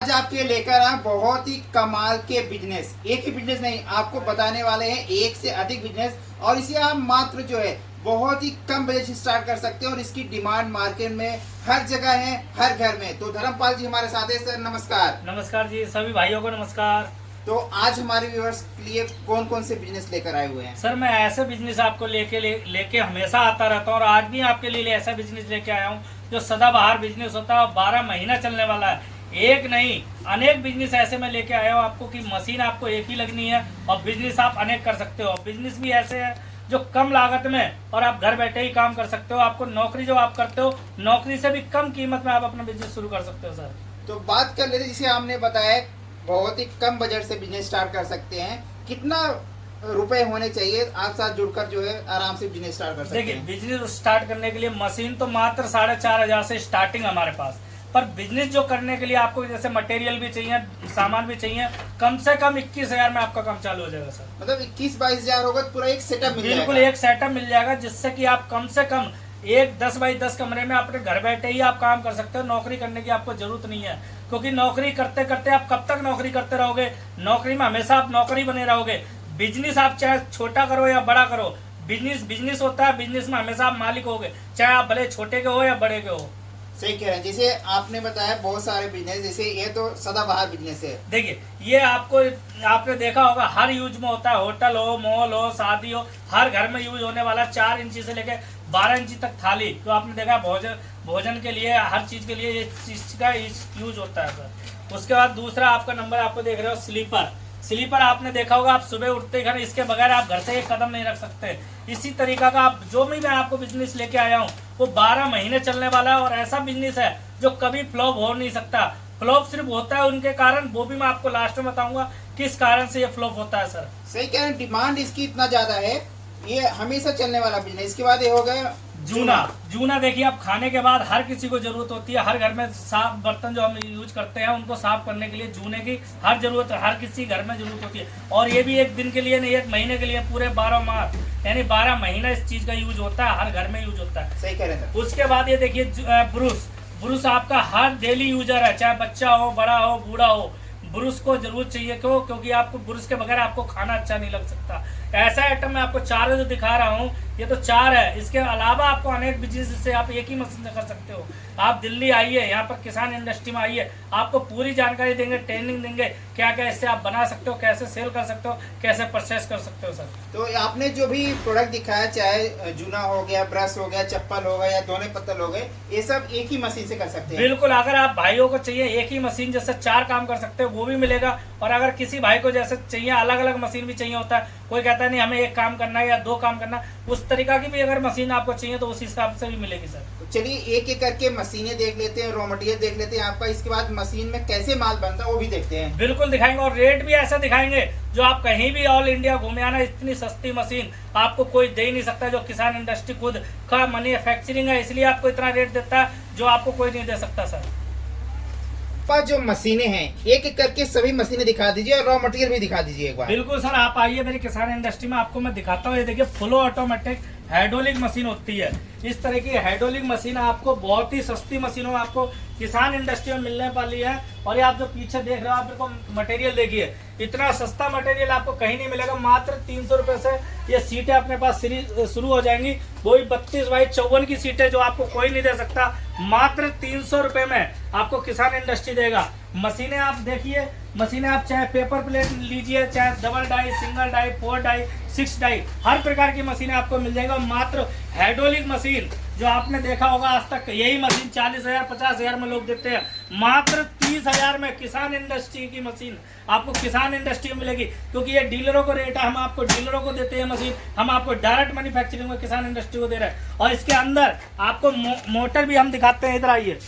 आज आपके लिए लेकर आए बहुत ही कमाल के बिजनेस। एक ही बिजनेस नहीं, आपको बताने वाले हैं एक से अधिक बिजनेस, और इसे आप मात्र जो है बहुत ही कम बजट से स्टार्ट कर सकते हैं और इसकी डिमांड मार्केट में हर जगह है, हर घर में। तो धर्मपाल जी हमारे साथ है। सर नमस्कार। नमस्कार जी, सभी भाइयों को नमस्कार। तो आज हमारे व्यूअर्स के लिए कौन कौन से बिजनेस लेकर आए हुए हैं? सर मैं ऐसे बिजनेस आपको लेके हमेशा आता रहता हूँ और आज भी आपके लिए ऐसा बिजनेस लेके आया हूँ जो सदाबहार बिजनेस होता है और 12 महीना चलने वाला है। एक नहीं अनेक बिजनेस ऐसे मैं लेके आया हूँ आपको कि मशीन आपको एक ही लगनी है और बिजनेस आप अनेक कर सकते हो। बिजनेस भी ऐसे है जो कम लागत में और आप घर बैठे ही काम कर सकते हो। आपको नौकरी जो आप करते हो, नौकरी से भी कम कीमत में आप अपना बिजनेस शुरू कर सकते हो। सर तो बात कर लेते, जिसे हमने बताया बहुत ही कम बजट से बिजनेस स्टार्ट कर सकते हैं। कितना रुपए होने चाहिए? आप साथ जुड़कर जो है आराम से बिजनेस स्टार्ट कर सकते हैं। देखिए, बिजनेस स्टार्ट करने के लिए मशीन तो मात्र 4,500 से स्टार्टिंग हमारे पास, पर बिजनेस जो करने के लिए आपको जैसे मटेरियल भी चाहिए, सामान भी चाहिए, कम से कम 21,000 में आपका काम चालू हो जाएगा। सर मतलब 21-22 हजार होगा तो पूरा एक सेटअप मिल बिल्कुल जाएगा। एक सेटअप मिल जाएगा जिससे कि आप कम से कम एक 10 बाई 10 कमरे में अपने घर बैठे ही आप काम कर सकते हो। नौकरी करने की आपको जरूरत नहीं है, क्योंकि नौकरी करते करते आप कब तक नौकरी करते रहोगे? नौकरी में हमेशा आप नौकरी बने रहोगे। बिजनेस आप चाहे छोटा करो या बड़ा करो, बिजनेस बिजनेस होता है। बिजनेस में हमेशा आप मालिक होगे, चाहे आप भले छोटे के हो या बड़े के हो। सही कह रहे हैं। जैसे आपने बताया बहुत सारे बिजनेस, जैसे ये तो सदाबहार बिजनेस है। देखिए, ये आपने देखा होगा हर यूज में होता है। होटल हो, मॉल हो, शादी हो, हर घर में यूज होने वाला 4 इंची से लेकर 12 इंची तक थाली, तो आपने देखा भोजन के लिए, हर चीज के लिए ये चीज का यूज होता है। सर उसके बाद दूसरा आपका नंबर आपको देख रहे हो स्लीपर आपने देखा होगा, आप सुबह उठते घर इसके बगैर आप घर से एक कदम नहीं रख सकते। इसी तरीका का आप जो भी मैं आपको बिजनेस लेके आया हूँ वो 12 महीने चलने वाला है और ऐसा बिजनेस है जो कभी फ्लॉप हो नहीं सकता। फ्लॉप सिर्फ होता है उनके कारण, वो भी मैं आपको लास्ट में बताऊंगा किस कारण से ये फ्लॉप होता है। सर सही कह रहे हैं, डिमांड इसकी इतना ज्यादा है, ये हमेशा चलने वाला बिजनेस। इसके बाद ये हो गया जूना देखिए, आप खाने के बाद हर किसी को जरूरत होती है। हर घर में साफ बर्तन जो हम यूज करते हैं उनको साफ करने के लिए जूने की हर जरूरत, हर किसी घर में जरूरत होती है। और ये भी एक दिन के लिए नहीं, एक महीने के लिए, पूरे 12 माह यानी 12 महीना इस चीज का यूज होता है, हर घर में यूज होता है। सही कह रहे हैं। उसके बाद ये देखिए ब्रुश आपका हर डेली यूजर है, चाहे बच्चा हो, बड़ा हो, बूढ़ा हो, ब्रुश को जरूर चाहिए। क्यों? क्योंकि आपको ब्रुश के बगैर आपको खाना अच्छा नहीं लग सकता। ऐसा आइटम मैं आपको 4 जो दिखा रहा हूँ, ये तो 4 है। इसके अलावा आपको अनेक बिजनेस से आप एक ही मशीन से कर सकते हो। आप दिल्ली आइए, यहाँ पर किसान इंडस्ट्री में आइए, आपको पूरी जानकारी देंगे, ट्रेनिंग देंगे, क्या क्या इससे आप बना सकते हो, कैसे सेल कर सकते हो, कैसे परचेस कर सकते हो। सर तो आपने जो भी प्रोडक्ट दिखाया, चाहे जूना हो गया, ब्रश हो गया, चप्पल हो गया या दोने पत्तल हो गए, ये सब एक ही मशीन से कर सकते हैं। बिल्कुल, अगर आप भाइयों को चाहिए एक ही मशीन जैसे 4 काम कर सकते हो वो भी मिलेगा, और अगर किसी भाई को जैसे चाहिए अलग अलग मशीन भी चाहिए होता है, कोई कहता है नहीं हमें एक काम करना है या 2 काम करना, उस तरीका की भी अगर मशीन आपको चाहिए तो उस हिसाब से भी मिलेगी। सर तो चलिए एक एक करके मशीनें देख लेते हैं, रॉ मटेरियल देख लेते हैं आपका, इसके बाद मशीन में कैसे माल बनता है वो भी देखते हैं। बिल्कुल दिखाएंगे, और रेट भी ऐसा दिखाएंगे जो आप कहीं भी ऑल इंडिया घूमे आना, इतनी सस्ती मशीन आपको कोई दे ही नहीं सकता। जो किसान इंडस्ट्री खुद का मैन्युफैक्चरिंग है, इसलिए आपको इतना रेट देता है जो आपको कोई नहीं दे सकता। सर पास जो मशीनें हैं, एक एक करके सभी मशीनें दिखा दीजिए और रॉ मटेरियल भी दिखा दीजिए एक बार। बिल्कुल सर, आप आइए मेरी किसान इंडस्ट्री में, आपको मैं दिखाता हूँ। ये देखिए, फुल ऑटोमेटिक हाइड्रोलिक मशीन होती है। इस तरह की हाइड्रोलिक मशीन आपको बहुत ही सस्ती मशीनों आपको किसान इंडस्ट्री में मिलने वाली है। और ये आप जो पीछे देख रहे हो, आप देखो मटेरियल देखिए, इतना सस्ता मटेरियल आपको कहीं नहीं मिलेगा। मात्र 300 रुपए से ये सीटें अपने पास शुरू हो जाएंगी। वही 32 बाई 54 की सीटें जो आपको कोई नहीं दे सकता, मात्र 300 रुपए में आपको किसान इंडस्ट्री देगा। मशीनें आप देखिए, मशीनें आप चाहे पेपर प्लेट लीजिए, चाहे double die, single die, 4 die, 6 die, हर प्रकार की मशीनें आपको मिल जाएगा। मात्र हाइड्रोलिक मशीन जो आपने देखा होगा आज तक, यही मशीन 40,000 50,000 में लोग देते हैं, मात्र 30,000 में किसान इंडस्ट्री की मशीन आपको किसान इंडस्ट्री में मिलेगी। क्योंकि ये डीलरों को रेट है, हम आपको डीलरों को देते हैं मशीन, हम आपको डायरेक्ट मैन्युफैक्चरिंग में किसान इंडस्ट्री को दे रहे हैं। और इसके अंदर आपको मोटर भी हम दिखाते हैं, इधर आइए,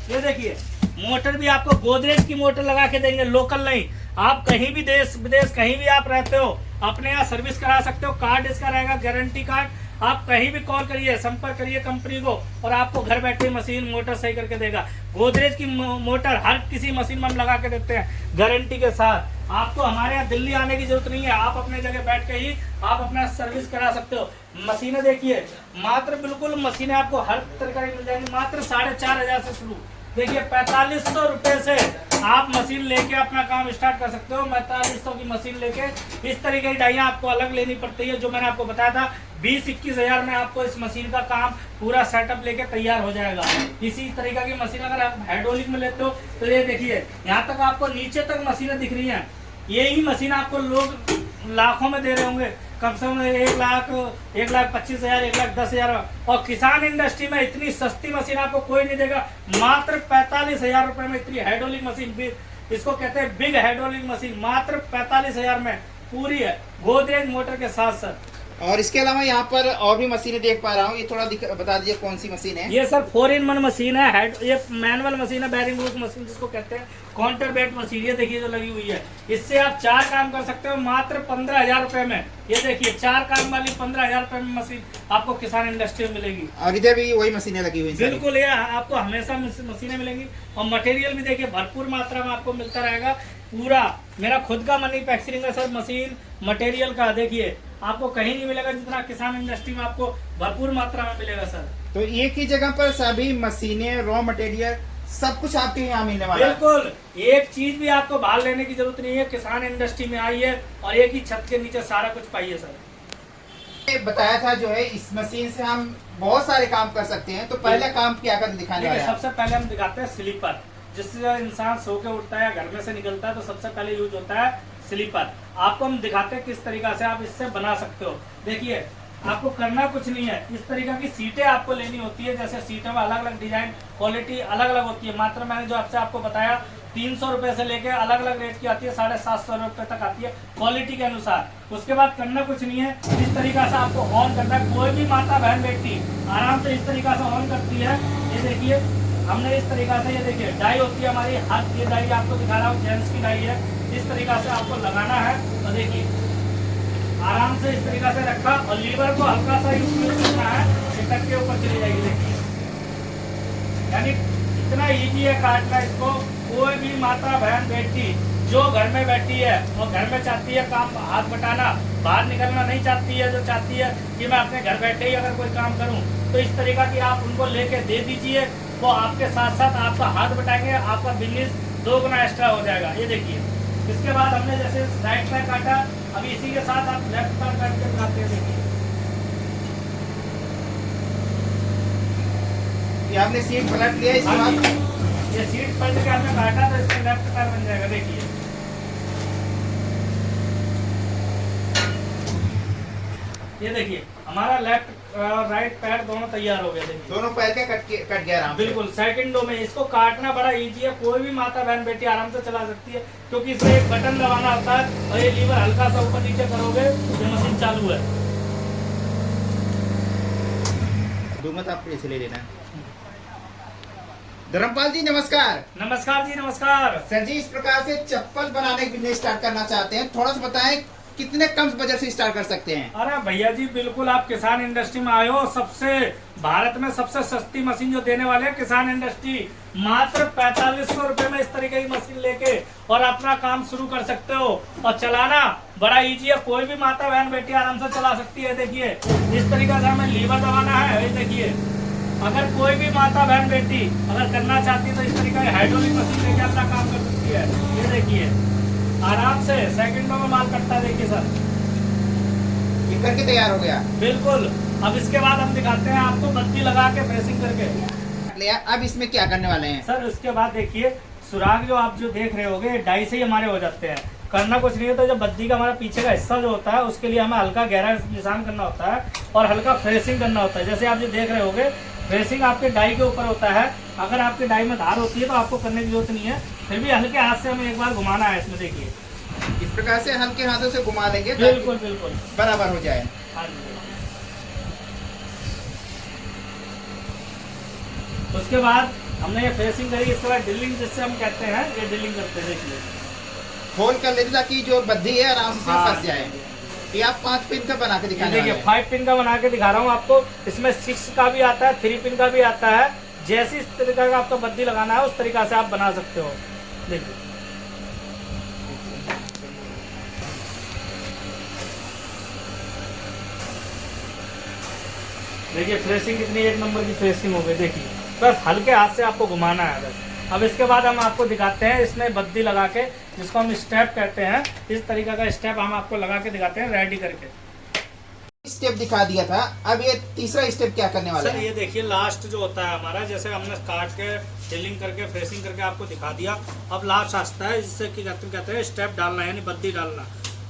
ये देखिए मोटर भी आपको गोदरेज की मोटर लगा के देंगे, लोकल नहीं। आप कहीं भी देश विदेश कहीं भी आप रहते हो, अपने यहाँ सर्विस करा सकते हो। कार्ड इसका रहेगा, गारंटी कार्ड। आप कहीं भी कॉल करिए, संपर्क करिए कंपनी को, और आपको घर बैठे मशीन मोटर सही करके देगा। गोदरेज की मोटर हर किसी मशीन में हम लगा के देते हैं गारंटी के साथ। आपको हमारे यहाँ दिल्ली आने की जरूरत नहीं है, आप अपने जगह बैठ के ही आप अपना सर्विस करा सकते हो। मशीनें देखिए, मात्र बिल्कुल मशीनें आपको हर तरह की मिल जाएंगी, मात्र 4,500 से शुरू। देखिए 4500 रुपए से आप मशीन लेके अपना काम स्टार्ट कर सकते हो। 4500 की मशीन लेके इस तरीके की डाइयाँ आपको अलग लेनी पड़ती है, जो मैंने आपको बताया था 20-21 हज़ार में आपको इस मशीन का काम पूरा सेटअप लेके तैयार हो जाएगा। इसी तरीके की मशीन अगर आप हाइड्रोलिक में लेते हो तो ये देखिए यहाँ तक आपको नीचे तक मशीनें दिख रही हैं। यही मशीन आपको लोग लाखों में दे रहे होंगे, कम से कम 1,25,000, 1,10,000। और किसान इंडस्ट्री में इतनी सस्ती मशीन आपको कोई नहीं देगा। मात्र 45,000 रुपए में इतनी हाइड्रोलिक मशीन, इसको कहते हैं बिग हाइड्रोलिक मशीन, मात्र 45,000 में पूरी है गोदरेज मोटर के साथ साथ। और इसके अलावा यहाँ पर और भी मशीनें देख पा रहा हूँ, ये थोड़ा बता दीजिए कौन सी मशीन है? ये सर 4-in-1 मशीन है। ये मैनुअल मशीन है, बैरिंग रूस मशीन जिसको कहते हैं, काउंटर बेल्ट मशीन। ये देखिए जो लगी हुई है, इससे आप 4 काम कर सकते हो मात्र 15,000 रुपए में। ये देखिए 4 काम वाली 15,000 रुपए में मशीन आपको किसान इंडस्ट्री में मिलेगी। और इधर भी वही मशीनें लगी हुई हैं? बिल्कुल, ये आपको हमेशा मशीनें मिलेंगी। और मटेरियल भी देखिए भरपूर मात्रा में आपको मिलता रहेगा। पूरा मेरा खुद का मैन्युफैक्चरिंग है सर मशीन मटेरियल का, देखिए आपको कहीं नहीं मिलेगा जितना किसान इंडस्ट्री में आपको भरपूर मात्रा में मिलेगा सर। तो एक ही जगह पर सभी मशीनें, रॉ मटेरियल सब कुछ आपके यहाँ मिलने वाला है? बिल्कुल, एक चीज भी आपको बाहर लेने की जरूरत नहीं है। किसान इंडस्ट्री में आइए और एक ही छत के नीचे सारा कुछ पाइए सर। बताया था जो है इस मशीन से हम बहुत सारे काम कर सकते हैं, तो पहला काम क्या कर दिखाने वाले हैं? सबसे पहले हम दिखाते हैं स्लीपर। जिससे इंसान सो के उठता है, घर में से निकलता है, तो सबसे पहले यूज होता है स्लीपर। आपको हम दिखाते हैं किस तरीका से आप इससे बना सकते हो। देखिए आपको करना कुछ नहीं है, इस तरीके की सीटें आपको लेनी होती है। जैसे सीटों में अलग अलग डिजाइन, क्वालिटी अलग अलग होती है। मात्र मैंने जो आपको बताया 300 रुपए से लेके अलग अलग रेट की आती है, 750 रुपए तक आती है क्वालिटी के अनुसार। उसके बाद करना कुछ नहीं है, इस तरीका से आपको ऑन करना है। कोई भी माता बहन बेटी आराम से इस तरीका से ऑन करती है। ये देखिए हमने इस तरीका से, ये देखिए डाई होती है हमारी, हाथ ये डाई आपको दिखा रहा हूँ, जेंट्स की डाई है। इस तरीका से आपको लगाना है। तो देखिए आराम से इस तरीका से रखा और लीवर को हल्का सा यूज करना है, टक के ऊपर चली जाएगी। देखिए यानी इतना इजी है काटना इसको। कोई भी माता बहन बेटी जो घर में बैठी है और घर में चाहती है काम हाथ बटाना, बाहर निकलना नहीं चाहती है, जो चाहती है कि मैं अपने घर बैठे ही अगर कोई काम करूं, तो इस तरीका की आप उनको लेके दे दीजिए। वो आपके साथ साथ आपका हाथ बटाएंगे, आपका बिजनेस 2 गुना एक्स्ट्रा हो जाएगा। ये देखिए इसके बाद हमने जैसे राइट पैर काटा, अभी इसी के साथ आप लेफ्ट पैर काट के बनाते हैं। देखिए ये आपने सीट पलट लिया, इसके बाद ये सीट पलट के आपने काटा तो इसका लेफ्ट पैर बन जाएगा। देखिए ये देखिए हमारा लेफ्ट और राइट पैर दोनों तैयार हो गए। देखिए दोनों पैर के कट गया आराम से। बिल्कुल सेकंडों में। इसको काटना बड़ा इजी है, कोई भी माता बहन बेटी आराम से चला सकती है, क्योंकि इसमें एक बटन दबाना होता है और ये लीवर हल्का सा ऊपर नीचे करोगे ये मशीन चालू है। मत आप इसे ले लेना। धर्मपाल जी नमस्कार। नमस्कार जी नमस्कार। सर जी इस प्रकार से चप्पल बनाने का बिजनेस स्टार्ट करना चाहते हैं, थोड़ा सा बताएं कितने कम बजट से स्टार्ट कर सकते हैं? अरे भैया जी बिल्कुल, आप किसान इंडस्ट्री में आए हो। सबसे भारत में सबसे सस्ती मशीन जो देने वाले हैं किसान इंडस्ट्री, मात्र 4500 रुपए में इस तरीके की मशीन लेके और अपना काम शुरू कर सकते हो। और चलाना बड़ा इजी है, कोई भी माता बहन बेटी आराम से चला सकती है। देखिए इस तरीके से हमें लीवर दबाना है। ये देखिए अगर कोई भी माता बहन बेटी अगर करना चाहती है तो इस तरीके की हाइड्रोलिक मशीन लेके अपना काम कर सकती है। ये देखिए आराम से सेकंडों में माल कटता है। देखिए सर ये करके तैयार हो गया। बिल्कुल। अब इसके बाद हम दिखाते हैं आपको बत्ती लगा के फ्रेशिंग करके लिया। अब इसमें क्या करने वाले हैं सर? उसके बाद देखिए सुराग जो आप जो देख रहे होगे डाई से ही हमारे हो जाते हैं। करना कुछ नहीं होता, तो जो बत्ती का हमारा पीछे का हिस्सा जो होता है उसके लिए हमें हल्का गहरा निशान करना होता है और हल्का फ्रेशिंग करना होता है। जैसे आप जो देख रहे होगे फ्रेशिंग आपके डाई के ऊपर होता है। अगर आपके डाई में धार होती है तो आपको करने की जरूरत नहीं है, फिर भी हल्के हाथ से हमें एक बार घुमाना है। इसमें देखिए इस प्रकार से हल्के हाथों से घुमा लेंगे, बिल्कुल बिल्कुल बराबर हो जाए। हाँ जी। उसके बाद हमने ये फ्रेशिंग करी, इसके बाद ड्रिलिंग जिससे हम कहते हैं, ये ड्रिलिंग करते हैं। देखिए खोल कर लेते ताकि जो बद्धी है आराम से फंस जाए। ये आप 5 पिन का बना के दिखाने वाले हैं। देखिए 5 पिन का बना के दिखा रहा हूँ आपको। इसमें 6 का भी आता है, 3 पिन का भी आता है। जैसी इस तरीके का आपको बद्दी लगाना है उस तरीका से आप बना सकते हो। देखिए देखिए फ्रेशिंग कितनी एक नंबर की फ्रेशिंग हो गई। देखिए बस हल्के हाथ से आपको घुमाना है बस। अब इसके बाद हम आपको दिखाते हैं इसमें बद्दी लगा के, जिसको हम स्टेप कहते हैं। इस तरीके का स्टेप हम आपको लगा के दिखाते हैं रेडी करके। स्टेप दिखा दिया था, अब ये तीसरा स्टेप क्या करने वाला सर है? ये देखिए लास्ट जो होता है हमारा, जैसे हमने काट के फिलिंग करके फ्रेशिंग करके आपको दिखा दिया, अब लास्ट आता है जिससे कि कहते हैं स्टेप डालना यानी बद्दी डालना।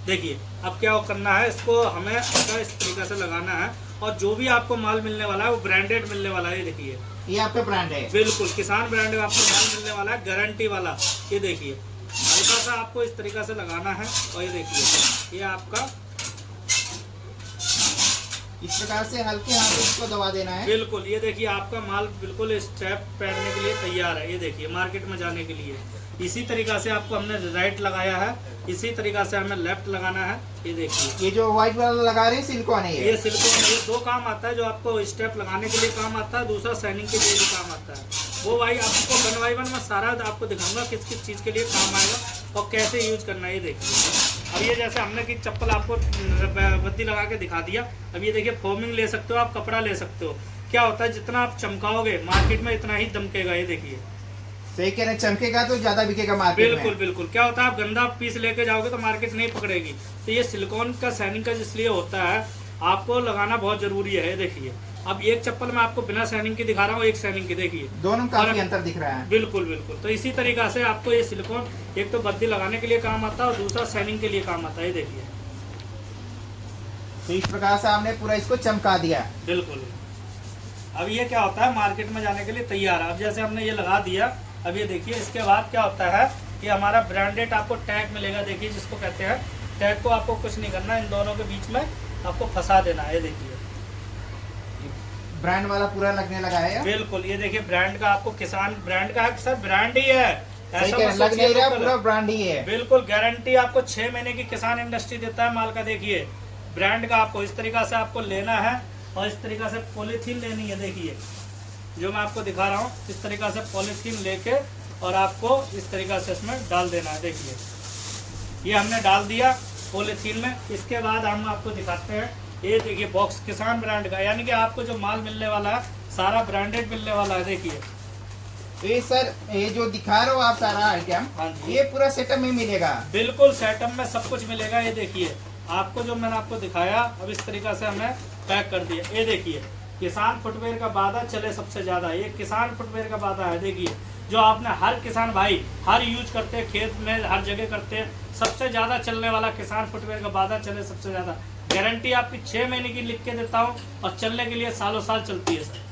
देखिए अब क्या करना है, इसको हमें अगर इस तरीके से लगाना है और जो भी आपको माल मिलने वाला है वो ब्रांडेड मिलने वाला है। ये देखिए ये आपका ब्रांड है? बिल्कुल किसान ब्रांड का आपको माल मिलने वाला है, गारंटी वाला। ये देखिए हल्का सा आपको इस तरीके से लगाना है और ये देखिए ये आपका इस प्रकार से हल्के हाथ से इसको दबा देना है। बिल्कुल ये देखिए आपका माल बिल्कुल स्टेप पहनने के लिए तैयार है। ये देखिए मार्केट में जाने के लिए इसी तरीका से आपको हमने राइट लगाया है, इसी तरीका से हमें लेफ्ट लगाना है। ये देखिए ये जो व्हाइट वाला लगा रहे हैं सिलिकॉन है ये सिलिकॉन है। ये दो काम आता है, जो आपको स्टेप लगाने के लिए काम आता है, दूसरा शाइनिंग के लिए भी काम आता है। वो भाई आपको 1 by 1 में सारा आपको दिखाऊंगा किस किस चीज़ के लिए काम आएगा और कैसे यूज करना है। ये देखिए अब ये जैसे हमने कि चप्पल आपको बत्ती लगा के दिखा दिया। अब ये देखिए फोमिंग ले सकते हो आप, कपड़ा ले सकते हो। क्या होता है जितना आप चमकाओगे मार्केट में इतना ही दमकेगा। ये देखिए सही कह रहे हैं, चमकेगा तो ज्यादा बिकेगा मार्केट में। बिल्कुल बिल्कुल। क्या होता है आप गंदा पीस लेके जाओगे तो मार्केट नहीं पकड़ेगी। तो ये सिलिकॉन का शाइनिंग का इसलिए होता है, आपको लगाना बहुत जरूरी है। ये देखिए अब एक चप्पल में आपको बिना शाइनिंग के दिखा रहा हूँ, एक शाइनिंग की देखिए दोनों काफी अंतर दिख रहा है। बिल्कुल बिल्कुल। तो इसी तरीका से आपको ये सिलिकॉन एक तो बत्ती लगाने के लिए काम आता है और दूसरा शाइनिंग के लिए काम आता है। ये देखिए तो इस प्रकार से आपने पूरा इसको चमका दिया। बिल्कुल। अब ये क्या होता है मार्केट में जाने के लिए तैयार है। अब जैसे हमने ये लगा दिया, अब ये देखिए इसके बाद क्या होता है कि हमारा ब्रांडेड आपको टैग मिलेगा। देखिए जिसको कहते हैं टैग को आपको कुछ नहीं करना, इन दोनों के बीच में आपको फंसा देना है। ये देखिए ब्रांड वाला पूरा लगने लगा है। बिल्कुल ये देखिए ब्रांड का आपको किसान ब्रांड का है, सर ब्रांड ही है, ऐसा मत लग नहीं रहा, सोचिए। पूरा ब्रांड ही है। बिल्कुल गारंटी आपको 6 महीने की किसान इंडस्ट्री देता है माल का। देखिए ब्रांड का आपको इस तरीका से आपको लेना है और इस तरीका से पॉलीथीन लेनी है। देखिए जो मैं आपको दिखा रहा हूँ, इस तरीका से पॉलीथीन लेके और आपको इस तरीका से इसमें डाल देना है। देखिए ये हमने डाल दिया पॉलीथीन में। इसके बाद हम आपको दिखाते हैं, ये देखिए बॉक्स किसान ब्रांड का, यानी कि आपको जो माल मिलने वाला है सारा ब्रांडेड मिलने वाला है। देखिए तो ये सर ये जो दिखा रहे हो आप सारा आइटम, हाँ जी। ये पूरा सेटअप में मिलेगा? बिल्कुल सेटअप में सब कुछ मिलेगा। ये देखिए आपको जो मैंने आपको दिखाया, अब इस तरीका से हमने पैक कर दिया। ये देखिए किसान फुटवेयर का वादा चले सबसे ज्यादा, ये किसान फुटवेयर का वादा है। देखिए जो आपने हर किसान भाई हर यूज करते हैं, खेत में हर जगह करते हैं, सबसे ज्यादा चलने वाला किसान फुटवेयर का वादा चले सबसे ज्यादा। गारंटी आपकी 6 महीने की लिख के देता हूँ और चलने के लिए सालों साल चलती है सर।